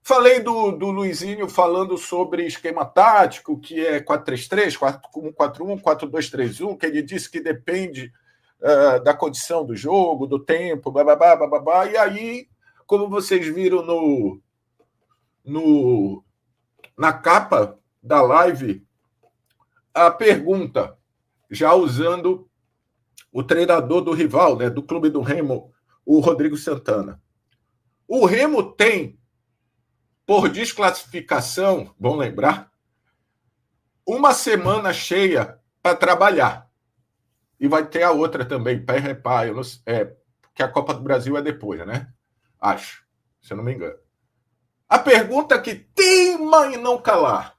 Falei do Luizinho falando sobre esquema tático, que é 4-3-3, 4-1-4-1, 4-2-3-1, que ele disse que depende da condição do jogo, do tempo, bababá, bababá. E aí, como vocês viram no, na capa da live, a pergunta, já usando o treinador do rival, né, do clube do Remo, o Rodrigo Santana. O Remo tem, por desclassificação, bom lembrar, uma semana cheia para trabalhar. E vai ter a outra também, pé repá, que a Copa do Brasil é depois, né? Acho, se eu não me engano. A pergunta que teima em não calar.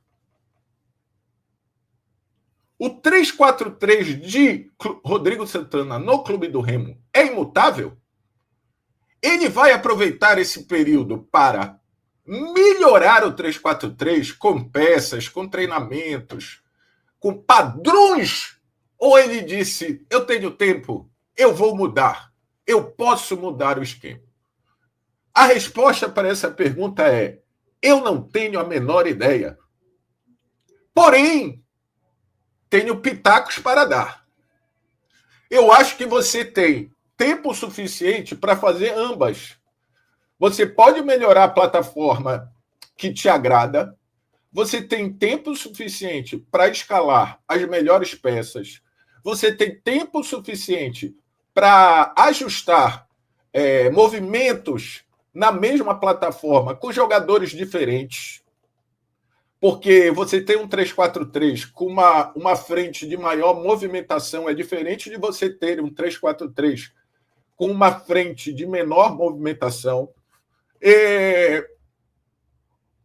O 3-4-3 de Rodrigo Santana no Clube do Remo é imutável? Ele vai aproveitar esse período para melhorar o 3-4-3 com peças, com treinamentos, com padrões? Ou ele disse, eu tenho tempo, eu vou mudar, eu posso mudar o esquema? A resposta para essa pergunta é, eu não tenho a menor ideia. Porém, tenho pitacos para dar. Eu acho que você tem tempo suficiente para fazer ambas. Você pode melhorar a plataforma que te agrada, você tem tempo suficiente para escalar as melhores peças, você tem tempo suficiente para ajustar movimentos na mesma plataforma com jogadores diferentes, porque você tem um 3-4-3 com uma frente de maior movimentação, é diferente de você ter um 3-4-3 com uma frente de menor movimentação.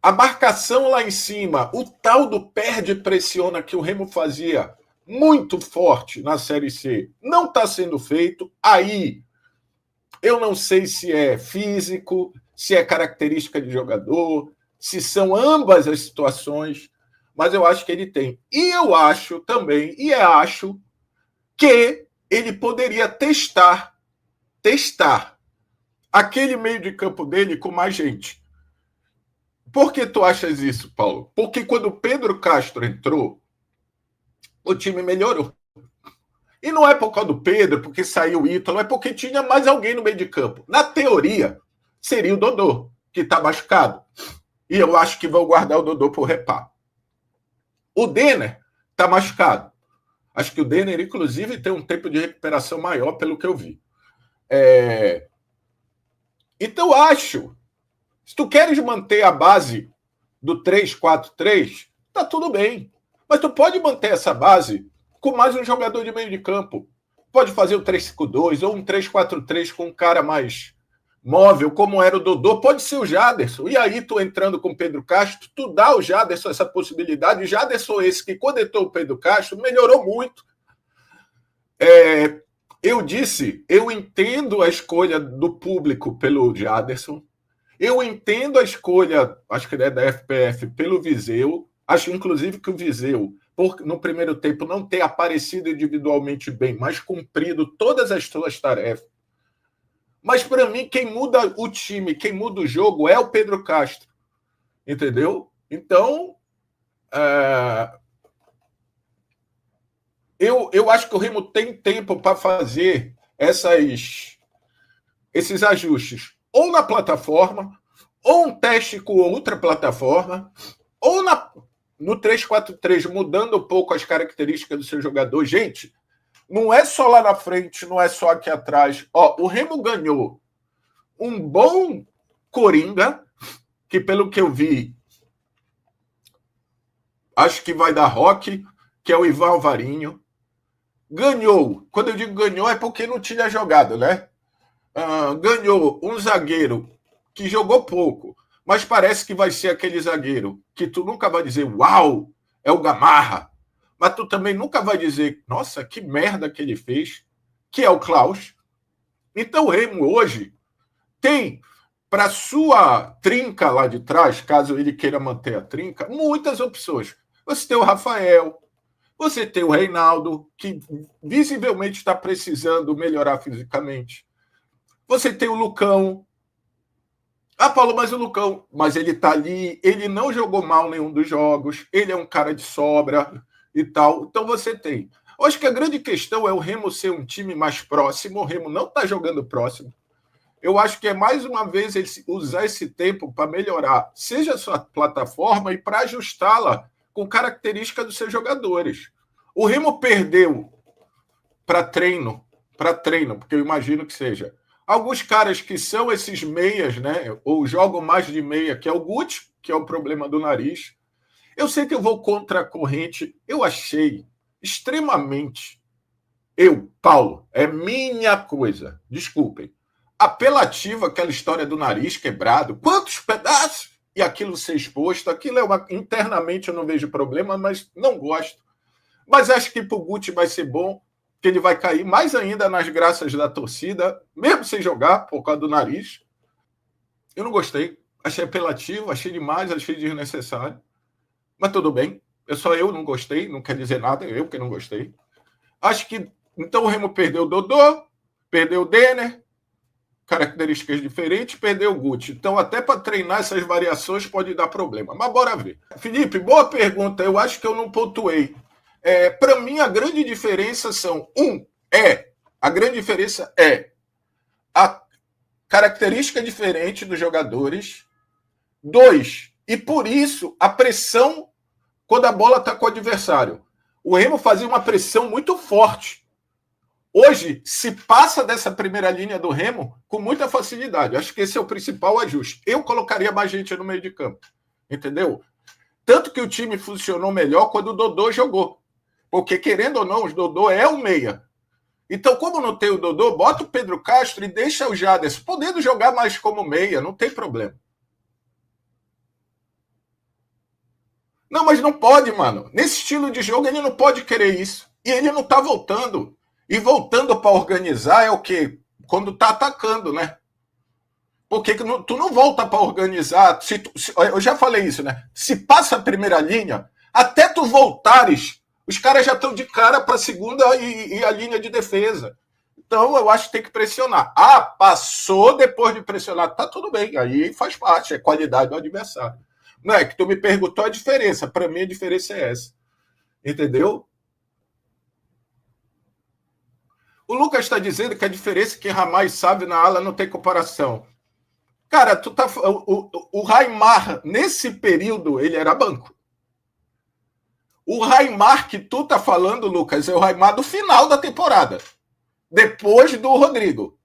A marcação lá em cima, o tal do perde-pressiona que o Remo fazia muito forte na Série C, não está sendo feito. Aí, eu não sei se é físico, se é característica de jogador, se são ambas as situações, mas eu acho que ele tem. E eu acho também, acho que ele poderia testar aquele meio de campo dele com mais gente. Por que tu achas isso, Paulo? Porque quando o Pedro Castro entrou, o time melhorou. E não é por causa do Pedro, porque saiu o Ítalo, é porque tinha mais alguém no meio de campo. Na teoria, seria o Dodô, que está machucado. E eu acho que vão guardar o Dodô para o reparo. O Denner está machucado. Acho que o Denner, inclusive, tem um tempo de recuperação maior, pelo que eu vi. Então, acho, se tu queres manter a base do 3-4-3, tá tudo bem. Mas tu pode manter essa base com mais um jogador de meio de campo. Pode fazer o 3-5-2 ou um 3-4-3 com um cara mais móvel, como era o Dodô, pode ser o Jaderson. E aí, tu entrando com o Pedro Castro, tu dá ao Jaderson essa possibilidade. O Jaderson, esse que quando entrou o Pedro Castro, melhorou muito. Eu disse, eu entendo a escolha do público pelo Jaderson, eu entendo a escolha, acho que é da FPF, pelo Viseu. Acho, inclusive, que o Viseu, no primeiro tempo, não ter aparecido individualmente bem, mas cumprido todas as suas tarefas. Mas, para mim, quem muda o time, quem muda o jogo é o Pedro Castro. Entendeu? Então, eu acho que o Remo tem tempo para fazer esses ajustes. Ou na plataforma, ou um teste com outra plataforma, ou no 3-4-3, mudando um pouco as características do seu jogador. Gente, não é só lá na frente, não é só aqui atrás. O Remo ganhou um bom Coringa, que pelo que eu vi, acho que vai dar rock, que é o Ivan Alvarinho. Ganhou, quando eu digo ganhou é porque não tinha jogado, né? Ganhou um zagueiro que jogou pouco, mas parece que vai ser aquele zagueiro que tu nunca vai dizer, uau, é o Gamarra, mas tu também nunca vai dizer, nossa, que merda que ele fez, que é o Klaus. Então o Remo hoje tem para sua trinca lá de trás, caso ele queira manter a trinca, muitas opções. Você tem o Rafael, você tem o Reinaldo, que visivelmente está precisando melhorar fisicamente. Você tem o Lucão. Ah, Paulo, mas o Lucão, mas ele tá ali, ele não jogou mal nenhum dos jogos, ele é um cara de sobra e tal. Então você tem. Eu acho que a grande questão é o Remo ser um time mais próximo. O Remo não está jogando próximo. Eu acho que é mais uma vez ele usar esse tempo para melhorar, seja a sua plataforma e para ajustá-la com características dos seus jogadores. O Remo perdeu para treino, porque eu imagino que seja. Alguns caras que são esses meias, né? Ou jogam mais de meia, que é o Guti, que é o problema do nariz. Eu sei que eu vou contra a corrente. Eu achei extremamente. Eu, Paulo, é minha coisa. Desculpem. Apelativa aquela história do nariz quebrado. Quantos pedaços? E aquilo ser exposto. Aquilo é uma. Internamente eu não vejo problema, mas não gosto. Mas acho que para o Guti vai ser bom, que ele vai cair mais ainda nas graças da torcida, mesmo sem jogar, por causa do nariz. Eu não gostei. Achei apelativo, achei demais, achei desnecessário. Mas tudo bem. Eu não gostei, não quer dizer nada, eu que não gostei. Acho que. Então o Remo perdeu o Dodô, perdeu o Denner, características diferentes, perdeu o Guti. Então, até para treinar essas variações pode dar problema. Mas bora ver. Felipe, boa pergunta. Eu acho que eu não pontuei. Para mim, a grande diferença são: a grande diferença é a característica diferente dos jogadores. 2, e por isso a pressão quando a bola está com o adversário. O Remo fazia uma pressão muito forte. Hoje, se passa dessa primeira linha do Remo com muita facilidade. Acho que esse é o principal ajuste. Eu colocaria mais gente no meio de campo. Entendeu? Tanto que o time funcionou melhor quando o Dodô jogou. Porque, querendo ou não, o Dodô é o meia. Então, como não tem o Dodô, bota o Pedro Castro e deixa o Jaderson, podendo jogar mais como meia, não tem problema. Não, mas não pode, mano. Nesse estilo de jogo, ele não pode querer isso. E ele não tá voltando. E voltando para organizar é o quê? Quando tá atacando, né? Porque tu não volta para organizar. Eu já falei isso, né? Se passa a primeira linha, até tu voltares, os caras já estão de cara para a segunda e a linha de defesa. Então, eu acho que tem que pressionar. Ah, passou depois de pressionar. Tá tudo bem. Aí faz parte. É qualidade do adversário. Não é que tu me perguntou a diferença. Para mim, a diferença é essa. Entendeu? O Lucas está dizendo que a diferença é que Ramar e Sávio na ala não tem comparação. Cara, o Raimar, nesse período, ele era banco. O Raimar que tu tá falando, Lucas, é o Raimar do final da temporada. Depois do Rodrigo.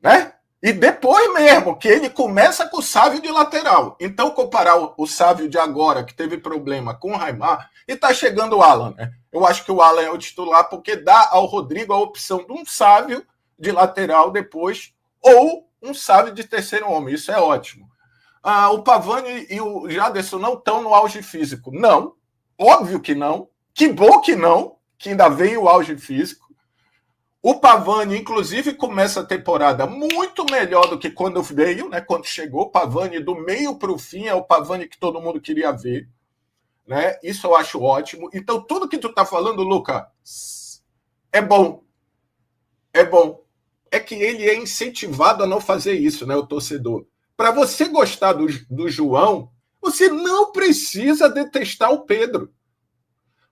Né? E depois mesmo, que ele começa com o Sávio de lateral. Então, comparar o Sávio de agora, que teve problema, com o Raimar, e tá chegando o Alan, né? Eu acho que o Alan é o titular, porque dá ao Rodrigo a opção de um Sávio de lateral depois, ou um Sávio de terceiro homem. Isso é ótimo. O Pavani e o Jaderson não estão no auge físico. Não. Óbvio que não. Que bom que não, que ainda vem o auge físico. O Pavani, inclusive, começa a temporada muito melhor do que quando veio, né? Quando chegou. O Pavani, do meio para o fim, é o Pavani que todo mundo queria ver. Né? Isso eu acho ótimo. Então, tudo que tu tá falando, Luca, é bom. É bom. É que ele é incentivado a não fazer isso, né? O torcedor. Para você gostar do João, você não precisa detestar o Pedro.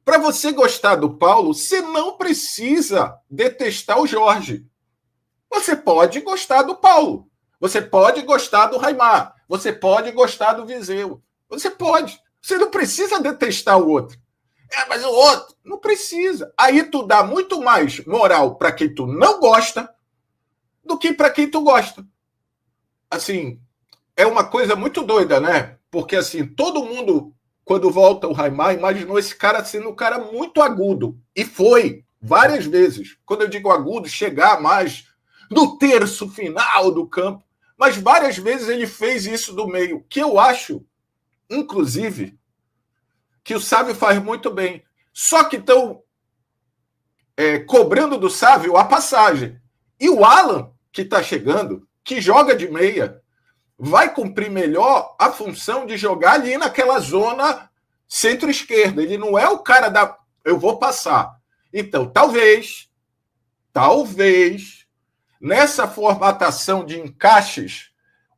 Para você gostar do Paulo, você não precisa detestar o Jorge. Você pode gostar do Paulo. Você pode gostar do Raimar. Você pode gostar do Viseu. Você pode. Você não precisa detestar o outro. Mas o outro não precisa. Aí tu dá muito mais moral para quem tu não gosta do que para quem tu gosta. Assim, é uma coisa muito doida, né? Porque assim, todo mundo, quando volta o Raimar, imaginou esse cara sendo um cara muito agudo. E foi, várias vezes. Quando eu digo agudo, chegar mais no terço final do campo. Mas várias vezes ele fez isso do meio, que eu acho, inclusive, que o Sávio faz muito bem. Só que estão cobrando do Sávio a passagem. E o Alan, que está chegando, que joga de meia, vai cumprir melhor a função de jogar ali naquela zona centro-esquerda. Ele não é o cara da... Eu vou passar. Então, talvez, nessa formatação de encaixes,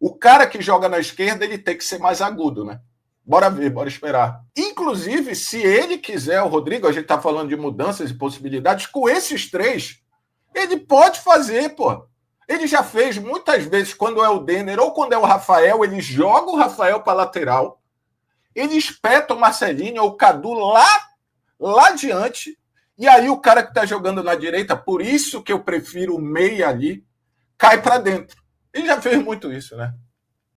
O cara que joga na esquerda, ele tem que ser mais agudo, né? Bora ver, bora esperar. Inclusive, se ele quiser, o Rodrigo, a gente tá falando de mudanças e possibilidades, com esses três, ele pode fazer, pô. Ele já fez muitas vezes, quando é o Denner ou quando é o Rafael, ele joga o Rafael para lateral, ele espeta o Marcelinho ou o Cadu lá adiante, e aí o cara que está jogando na direita, por isso que eu prefiro o meia ali, cai para dentro. Ele já fez muito isso, né?